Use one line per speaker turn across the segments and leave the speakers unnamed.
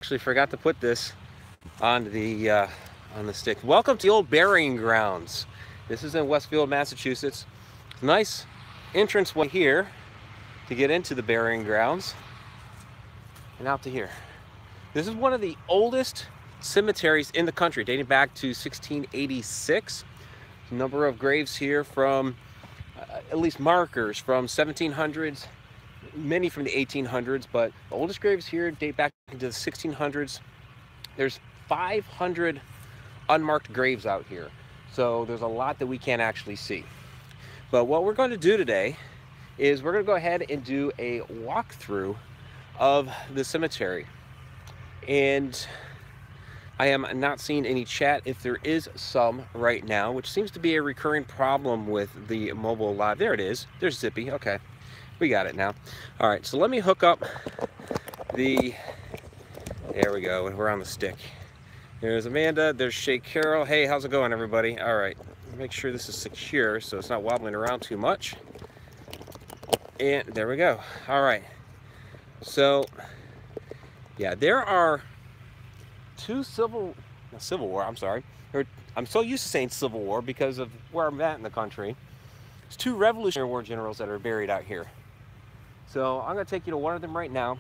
Actually forgot to put this on the stick. Welcome to the old burying grounds. This is in Westfield, Massachusetts. Nice entranceway here to get into the burying grounds and out to here. This is one of the oldest cemeteries in the country, dating back to 1686. A number of graves here from, at least markers from 1700s, many from the 1800s, but the oldest graves here date back into the 1600s. There's 500 unmarked graves out here, so there's a lot that we can't actually see. But what we're going to do today is we're going to go ahead and do a walkthrough of the cemetery. And I am not seeing any chat. If there is some right now, which seems to be a recurring problem with the mobile live. There it is. There's Zippy. Okay, we got it now. All right, so let me hook up the, there we go, we're on the stick. There's Amanda, there's Shay Carroll. Hey, how's it going, everybody? All right, make sure this is secure so it's not wobbling around too much. And there we go. All right, so yeah, there are two Civil War, I'm sorry. I'm so used to saying Civil War because of where I'm at in the country. There's two Revolutionary War generals that are buried out here. So I'm going to take you to one of them right now,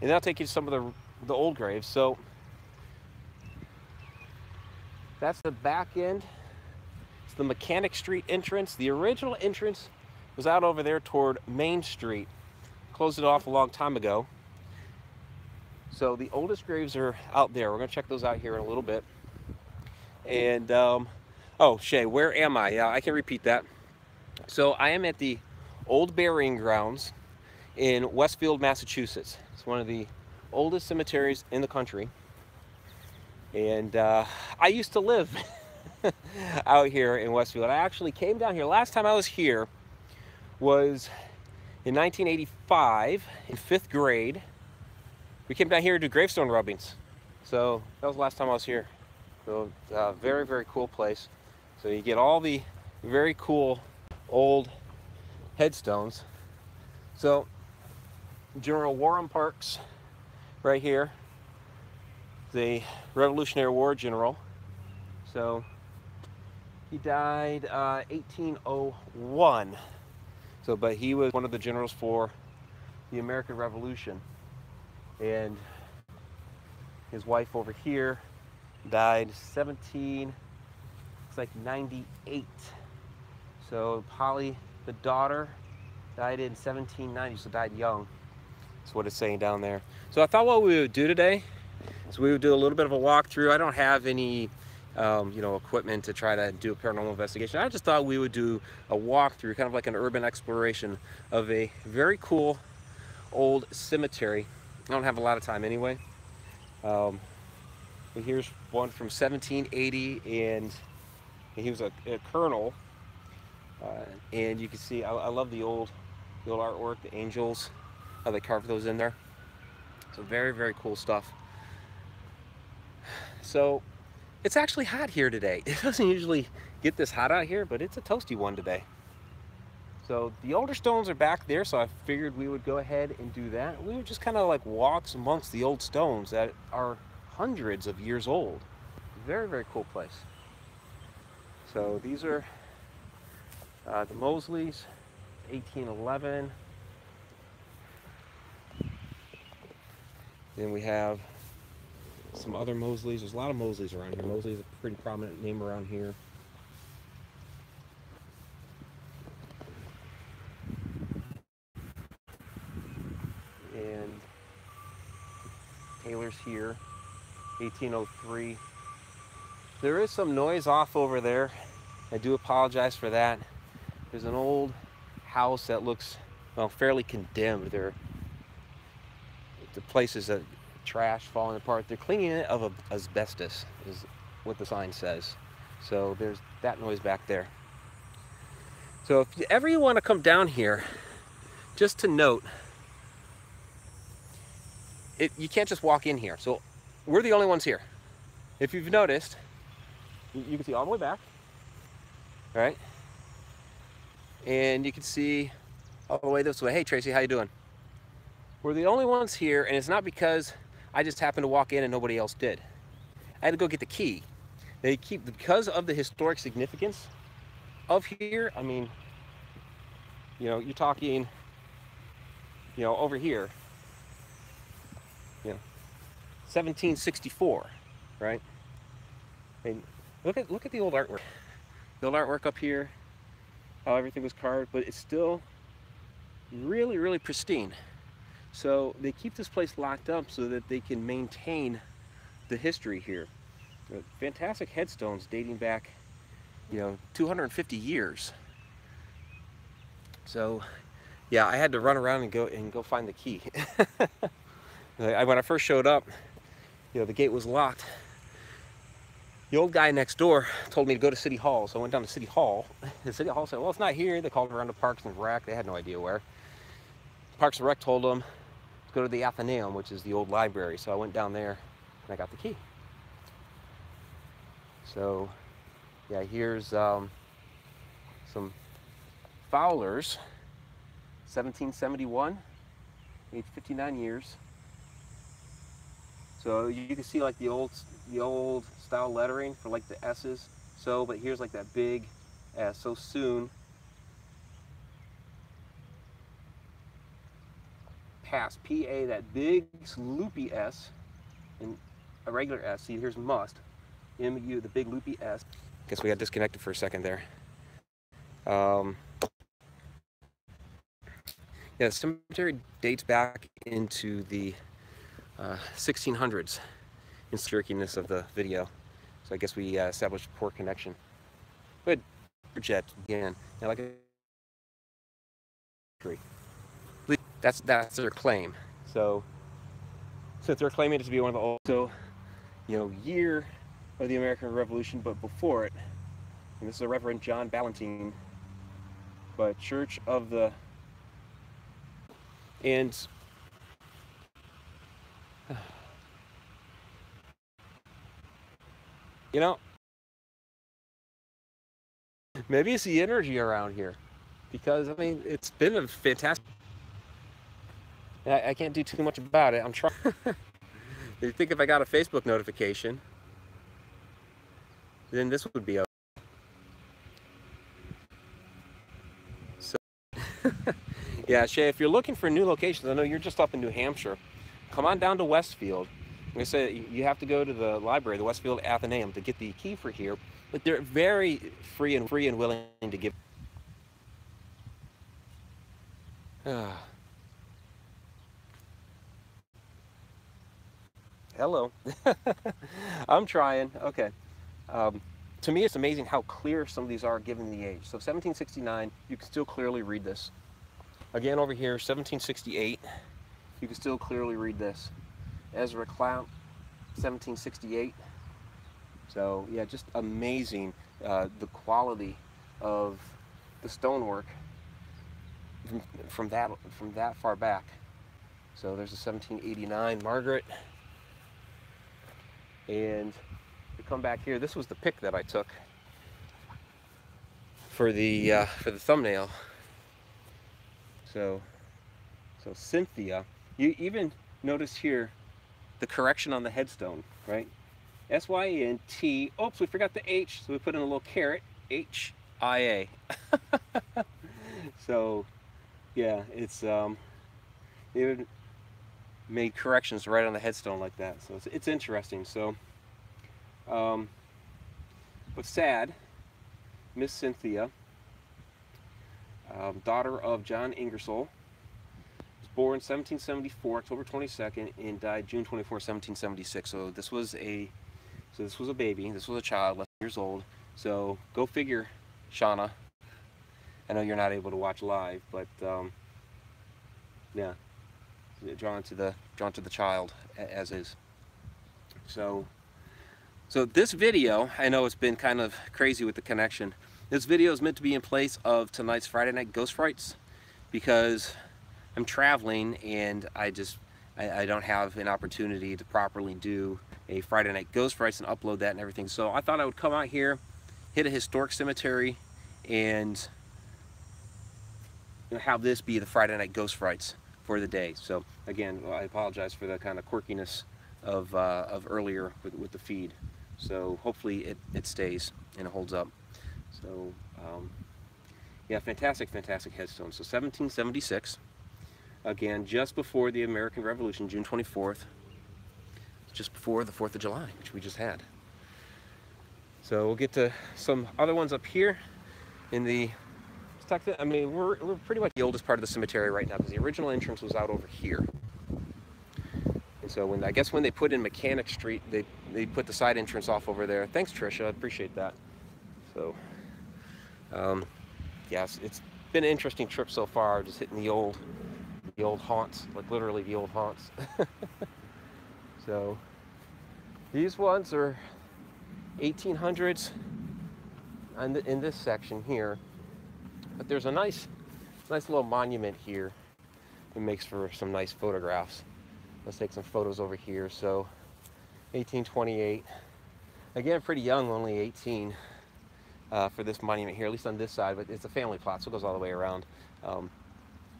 and then I'll take you to some of the old graves. So that's the back end. It's the Mechanic Street entrance. The original entrance was out over there toward Main Street. Closed it off a long time ago. So the oldest graves are out there. We're going to check those out here in a little bit. And, oh, Shay, where am I? Yeah, I can repeat that. So I am at the old burying grounds in Westfield, Massachusetts. It's one of the oldest cemeteries in the country. And I used to live out here in Westfield. I actually came down here. Last time I was here was in 1985 in 5th grade. We came down here to do gravestone rubbings. So that was the last time I was here. So very, very cool place. So you get all the very cool old headstones. So General Warren Parks right here, the Revolutionary War general. So he died 1801. So, but he was one of the generals for the American Revolution. And his wife over here died 98. So Polly, the daughter, died in 1790, so died young. That's what it's saying down there. So I thought what we would do today is we would do a little bit of a walkthrough. I don't have any equipment to try to do a paranormal investigation. I just thought we would do a walkthrough, kind of like an urban exploration of a very cool old cemetery. I don't have a lot of time anyway. But here's one from 1780, and he was a colonel. And you can see, I love the old artwork, the angels, how they carved those in there. So very, very cool stuff. So it's actually hot here today. It doesn't usually get this hot out here, but it's a toasty one today. So the older stones are back there, so I figured we would go ahead and do that. We would just kind of like walk amongst the old stones that are hundreds of years old. Very, very cool place. So these are the Mosleys, 1811. Then we have some other Mosleys. There's a lot of Mosleys around here. Mosley is a pretty prominent name around here. And Taylor's here, 1803. There is some noise off over there. I do apologize for that. There's an old house that looks, well, fairly condemned. The place is trash falling apart. They're cleaning it of asbestos, is what the sign says. So there's that noise back there. So if ever you want to come down here, just to note, you can't just walk in here. So we're the only ones here. If you've noticed, you can see all the way back, right? And you can see all the way this way. Hey Tracy, how you doing? We're the only ones here, and it's not because I just happened to walk in and nobody else did. I had to go get the key. They keep, because of the historic significance of here, I mean, you know, you're talking, you know, over here, you know, 1764, right? And look at the old artwork. The old artwork up here, how everything was carved, but it's still really, really pristine. So they keep this place locked up so that they can maintain the history here. Fantastic headstones dating back, you know, 250 years. So yeah, I had to run around and go find the key. When I first showed up, you know, the gate was locked. The old guy next door told me to go to City Hall, so I went down to City Hall. The City Hall said, well, it's not here. They called around to Parks and Rec. They had no idea where. Parks and Rec told them to go to the Athenaeum, which is the old library. So I went down there and I got the key. So yeah, here's some Fowlers, 1771, age 59 years. So you can see like the old style lettering for like the S's. So, but here's like that big so soon past, PA, that big loopy S, and a regular S. See, here's must, MU, the big loopy S. Guess we got disconnected for a second there. Yeah, the cemetery dates back into the 1600s in jerkiness of the video. So I guess we established poor connection. Good jet again. Now, like that's their claim. So since they're claiming it to be one of the old, so, you know, year of the American Revolution, but before it, and this is a Reverend John Ballantyne, but Church of the, and you know, maybe it's the energy around here, because I mean, it's been a fantastic. I can't do too much about it. I'm trying. You think if I got a Facebook notification, then this would be okay. So, yeah, Shay, if you're looking for new locations, I know you're just up in New Hampshire. Come on down to Westfield. Like I said, you have to go to the library, the Westfield Athenaeum, to get the key for here. But they're very free and willing to give. Hello. I'm trying. Okay. To me, it's amazing how clear some of these are given the age. So 1769, you can still clearly read this. Again, over here, 1768, you can still clearly read this. Ezra Clout, 1768. So yeah, just amazing the quality of the stonework from that far back. So there's a 1789 Margaret, and we come back here. This was the pic that I took for the thumbnail. So Cynthia, you even notice here the correction on the headstone, right? S-Y-N-T. Oops, we forgot the H, so we put in a little caret. H-I-A. So, yeah, it's it made corrections right on the headstone like that. So it's interesting. So, but sad, Miss Cynthia, daughter of John Ingersoll, was born 1774, October 22nd, and died June 24, 1776. So this was a baby. This was a child, less than years old. So go figure, Shauna. I know you're not able to watch live, but yeah, drawn to the child as is. So this video, I know it's been kind of crazy with the connection. This video is meant to be in place of tonight's Friday Night Ghost Frights, because I'm traveling and I don't have an opportunity to properly do a Friday Night Ghost Frights and upload that and everything. So I thought I would come out here, hit a historic cemetery, and have this be the Friday Night Ghost Frights for the day. So again, I apologize for the kind of quirkiness of earlier with the feed. So hopefully it stays and it holds up. So yeah, fantastic, fantastic headstone. So 1776, again, just before the American Revolution, June 24th, just before the 4th of July, which we just had. So we'll get to some other ones up here in the, I mean, we're pretty much the oldest part of the cemetery right now, because the original entrance was out over here. And so I guess when they put in Mechanic Street, they put the side entrance off over there. Thanks, Tricia, I appreciate that. So, yes, it's been an interesting trip so far, just hitting the old haunts, like literally the old haunts. So, these ones are 1800s in this section here. But there's a nice little monument here that makes for some nice photographs. Let's take some photos over here. So 1828, again pretty young, only 18 for this monument here, at least on this side, but it's a family plot, so it goes all the way around.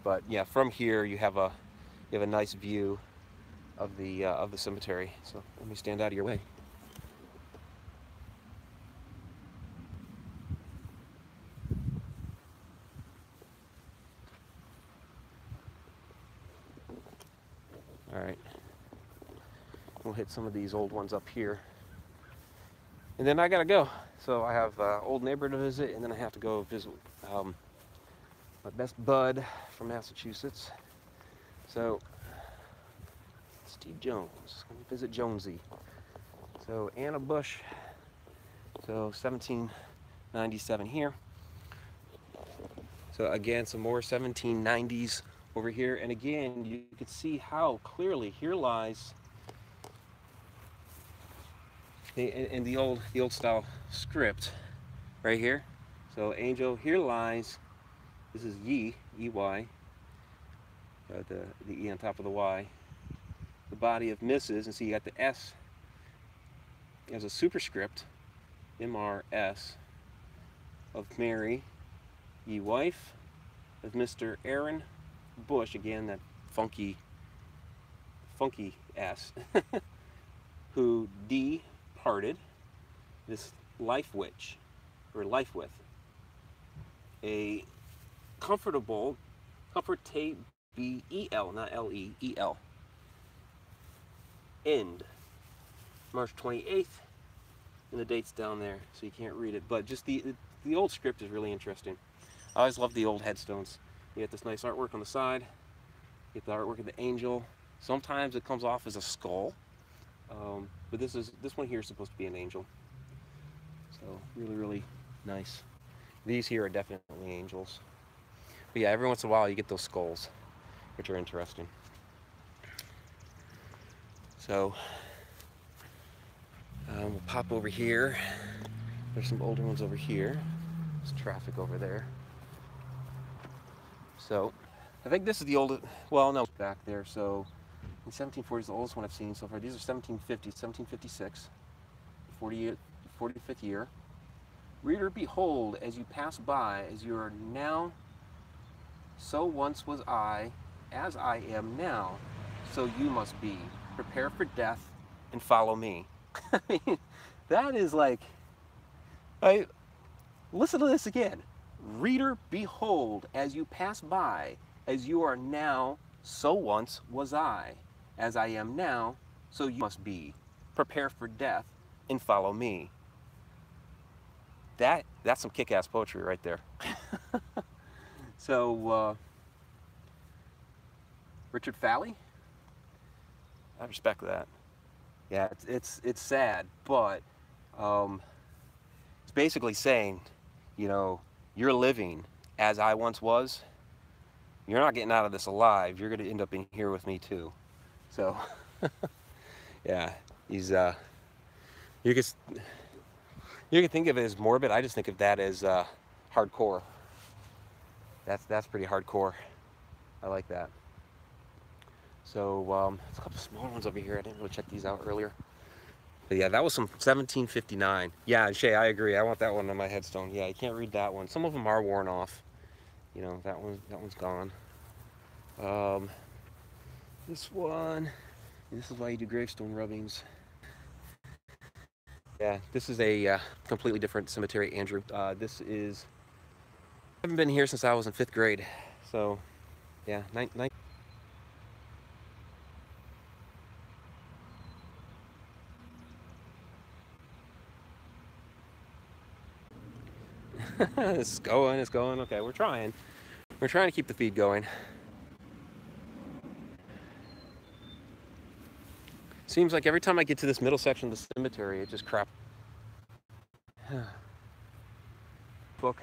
But yeah, from here you have a nice view of the cemetery. So let me stand out of your way. All right, we'll hit some of these old ones up here, and then I gotta go. So I have old neighbor to visit, and then I have to go visit my best bud from Massachusetts. So Steve Jones, let me visit Jonesy. So Anna Bush, so 1797 here. So again, some more 1790s over here, and again you can see how clearly here lies in the old style script right here. So angel, here lies, this is Ye, E-Y, the E on top of the Y, the body of Mrs., and so you got the S as a superscript, M-R-S, of Mary, ye wife of Mr. Aaron Bush, again that funky S, who departed this life with a comfortable, B-E-L, not L-E, E-L, end, March 28th, and the date's down there, so you can't read it, but just the old script is really interesting. I always love the old headstones. You get this nice artwork on the side, you get the artwork of the angel. Sometimes it comes off as a skull, but this one here is supposed to be an angel. So really nice. These here are definitely angels. But yeah, every once in a while you get those skulls, which are interesting. So we'll pop over here. There's some older ones over here. There's traffic over there. So I think this is the oldest, well, no, back there. So in 1740 is the oldest one I've seen so far. These are 1750, 1756, 45th year. Reader, behold, as you pass by, as you are now, so once was I, as I am now, so you must be. Prepare for death and follow me. I mean, that is like, listen to this again. Reader, behold, as you pass by, as you are now, so once was I. As I am now, so you must be. Prepare for death and follow me. That's some kick-ass poetry right there. So, Richard Falley, I respect that. Yeah, it's sad, but it's basically saying, you know, you're living as I once was. You're not getting out of this alive. You're going to end up in here with me too. So, yeah, he's you can think of it as morbid. I just think of that as hardcore. That's pretty hardcore. I like that. So there's a couple smaller ones over here. I didn't really check these out earlier. But yeah, that was some 1759. Yeah, Shay, I agree. I want that one on my headstone. Yeah, you can't read that one. Some of them are worn off. You know, that one's gone. This one, This is why you do gravestone rubbings. Yeah, this is a completely different cemetery, Andrew. This is, I haven't been here since I was in 5th grade. So, yeah, it's going, it's going. Okay, we're trying. We're trying to keep the feed going. Seems like every time I get to this middle section of the cemetery, it just crap. Book.